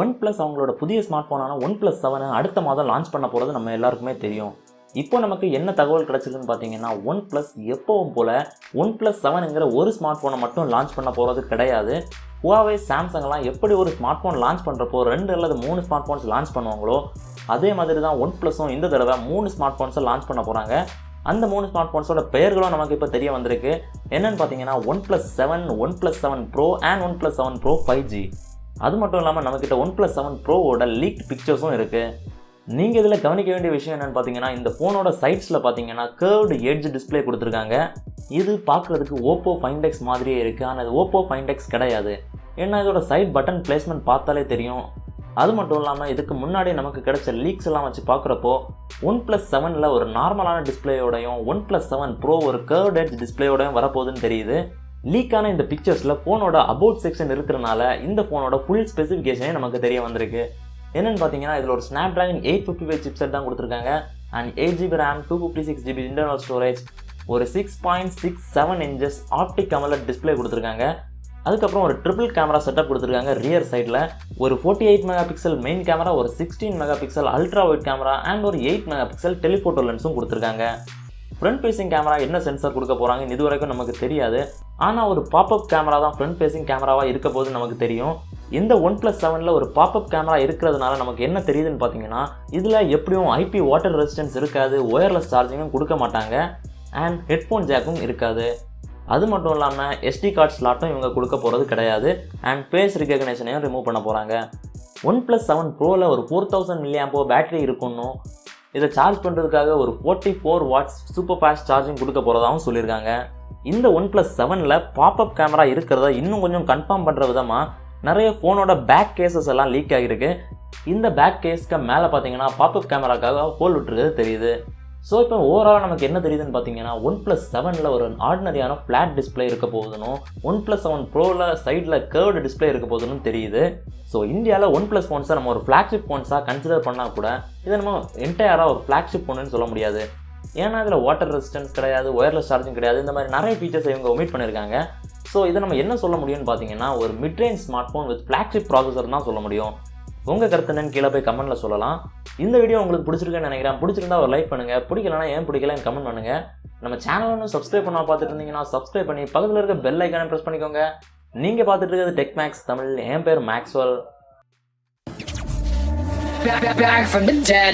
OnePlus அவங்களோட புதிய smart ஃபோனான OnePlus 7 அடுத்த மாதம் லான்ச் பண்ண போகிறது நம்ம எல்லாருக்குமே தெரியும். இப்போ நமக்கு என்ன தகவல் கிடைச்சிருக்குன்னு பார்த்தீங்கன்னா, OnePlus எப்பவும் போல OnePlus 7ங்கிற ஒரு ஸ்மார்ட் ஃபோனை மட்டும் லான்ச் பண்ண போகிறது கிடையாது. Huawei, சாம்சங்லாம் எப்படி ஒரு ஸ்மார்ட் ஃபோன் லான்ச் பண்ணுறப்போ 2 அல்லது 3 ஸ்மார்ட் ஃபோன்ஸ் லான்ச் பண்ணுவாங்களோ அதே மாதிரி தான் OnePlusம் இந்த தடவை 3 ஸ்மார்ட் ஃபோன்ஸை லான்ச் பண்ண போகிறாங்க. அந்த 3 ஸ்மார்ட் ஃபோன்ஸோட பெயர்களும் நமக்கு இப்போ தெரிய வந்திருக்கு. என்னென்னு பார்த்தீங்கன்னா OnePlus 7, OnePlus 7 Pro and OnePlus 7 Pro 5G. அது மட்டும் இல்லாமல் நம்மக்கிட்ட OnePlus 7 Proவோட லீக்ட் பிக்சர்ஸும் இருக்குது. நீங்கள் இதில் கவனிக்க வேண்டிய விஷயம் என்னென்னு பார்த்தீங்கன்னா, இந்த ஃபோனோட சைட்ஸில் பார்த்தீங்கன்னா கர்வ்டு எட்ஜ் டிஸ்பிளே கொடுத்துருக்காங்க. இது பார்க்குறதுக்கு Oppo Find X மாதிரியே இருக்குது. ஆனால் இது Oppo Find X கிடையாது. ஏன்னா இதோட சைட் பட்டன் பிளேஸ்மெண்ட் பார்த்தாலே தெரியும். அது மட்டும் இல்லாமல் இதுக்கு முன்னாடி நமக்கு கிடைச்ச லீக்ஸ் எல்லாம் வச்சு பார்க்குறப்போ OnePlus 7ல் ஒரு நார்மலான டிஸ்பிளேயோடையும் OnePlus 7 Pro ஒரு கர்வ்டு எட்ஜ் டிஸ்பிளேயோடையும் வரப்போகுதுன்னு தெரியுது. லீக்கான இந்த பிக்சர்ஸில் ஃபோனோட அபவுட் செக்ஷன் இருக்கிறனால இந்த ஃபோனோட ஃபுல் ஸ்பெசிஃபிகேஷனே நமக்கு தெரிய வந்திருக்கு. என்னென்னு பார்த்தீங்கன்னா, இதில் ஒரு Snapdragon 855 சிப்செட் தான் கொடுத்துருக்காங்க. And 8GB RAM, 256GB internal storage, ஒரு 6.67 inches ஆப்டிக் அமோலட் டிஸ்பிளே கொடுத்துருக்காங்க. அதுக்கப்புறம் ஒரு ட்ரிபிள் கேமரா செட்டப் கொடுத்துருக்காங்க. ரியர் சைடில் ஒரு 48 மெகாபிக்சல் மெயின் கேமரா, ஒரு 16 megapixel ultra wide camera and ஒரு 8 மெகாபிக்சல் டெலிஃபோட்டோ லென்ஸும் கொடுத்துருக்காங்க. ஃப்ரண்ட் ஃபேசிங் கேமரா என்ன சென்சார் கொடுக்க போகிறாங்கன்னு இது வரைக்கும் நமக்கு தெரியாது. ஆனால் ஒரு பாப்அப் கேமரா தான் ஃப்ரண்ட் ஃபேசிங் கேமராவாக இருக்க போது நமக்கு தெரியும். இந்த OnePlus 7ல் ஒரு பாப்அப் கேமரா இருக்கிறதுனால நமக்கு என்ன தெரியுதுன்னு பார்த்தீங்கன்னா, இதில் எப்படியும் IP வாட்டர் ரெசிஸ்டன்ஸ் இருக்காது, ஒயர்லெஸ் சார்ஜிங்கும் கொடுக்க மாட்டாங்க அண்ட் ஹெட்ஃபோன் ஜாக்கும் இருக்காது. அது மட்டும் இல்லாமல் SD கார்டு ஸ்லாட்டும் இவங்க கொடுக்க போகிறது கிடையாது அண்ட் ஃபேஸ் ரெகக்னேஷனையும் ரிமூவ் பண்ண போகிறாங்க. OnePlus 7 Proவில் ஒரு 4000 mAh பேட்டரி இருக்குன்னும் இதை சார்ஜ் பண்ணுறதுக்காக ஒரு 44 watts சூப்பர் ஃபாஸ்ட் சார்ஜிங் கொடுக்க போகிறதாகவும் சொல்லியிருக்காங்க. இந்த OnePlus 7ல் பாப்அப் கேமரா இருக்கிறத இன்னும் கொஞ்சம் கன்ஃபார்ம் பண்ணுற விதமாக நிறைய ஃபோனோட பேக் கேசஸ் எல்லாம் லீக் ஆகிருக்கு. இந்த பேக் கேஸ்க்கு மேலே பார்த்தீங்கன்னா பாப்அப் கேமராக்காக ஹோல் விட்டுருக்கிறது தெரியுது. ஸோ இப்போ ஓவரால் நமக்கு என்ன தெரியுதுன்னு பார்த்தீங்கன்னா, OnePlus 7ல் ஒரு ஆர்டினரியான ஃப்ளாட் டிஸ்பிளே இருக்க போகுதுன்னு, OnePlus 7 Proவில் சைடில் கர்வ்டு டிஸ்பிளே இருக்க போகுதுன்னு தெரியுது. ஸோ இந்தியாவில் OnePlus ஃபோன்ஸை நம்ம ஒரு ஃப்ளாக்ஷிப் ஃபோன்ஸாக கன்சிடர் பண்ணால் கூட இதை நம்ம என்டையராக ஒரு ஃப்ளாக்ஷிப் ஃபோனுன்னு சொல்ல முடியாது. ஏன்னா இதில் வாட்டர் ரெசிஸ்டன்ஸ் கிடையாது, ஒயர்லெஸ் சார்ஜிங் கிடையாது, இந்த மாதிரி நிறைய ஃபீச்சர்ஸ் இவங்க ஒமிட் பண்ணியிருக்காங்க. ஸோ இதை நம்ம என்ன சொல்ல முடியும்னு பார்த்தீங்கன்னா, ஒரு midrange smart phone with flagship processor தான் சொல்ல முடியும். உங்கள் கருத்து என்னன்னு கீழே போய் கமெண்ட்டில் சொல்லலாம். இந்த வீடியோ உங்களுக்கு பிடிச்சிருக்குன்னு நினைக்கிறேன். பிடிச்சிருந்தா ஒரு லைக் பண்ணுங்கள், பிடிக்கலன்னா ஏன் பிடிக்கலன்னு கமெண்ட் பண்ணுங்கள். நம்ம சேனல் ஒன்று சப்ஸ்கிரைப் பண்ணால் பார்த்துட்டு இருந்தீங்கன்னா சப்ஸ்கிரைப் பண்ணி பக்கத்தில் இருக்க பெல் ஐக்கானை ப்ரெஸ் பண்ணிக்கோங்க. நீங்கள் பார்த்துட்டு இருக்கிறது டெக்மேக்ஸ் தமிழ். என் பேர் Maxwell. Back from the dead.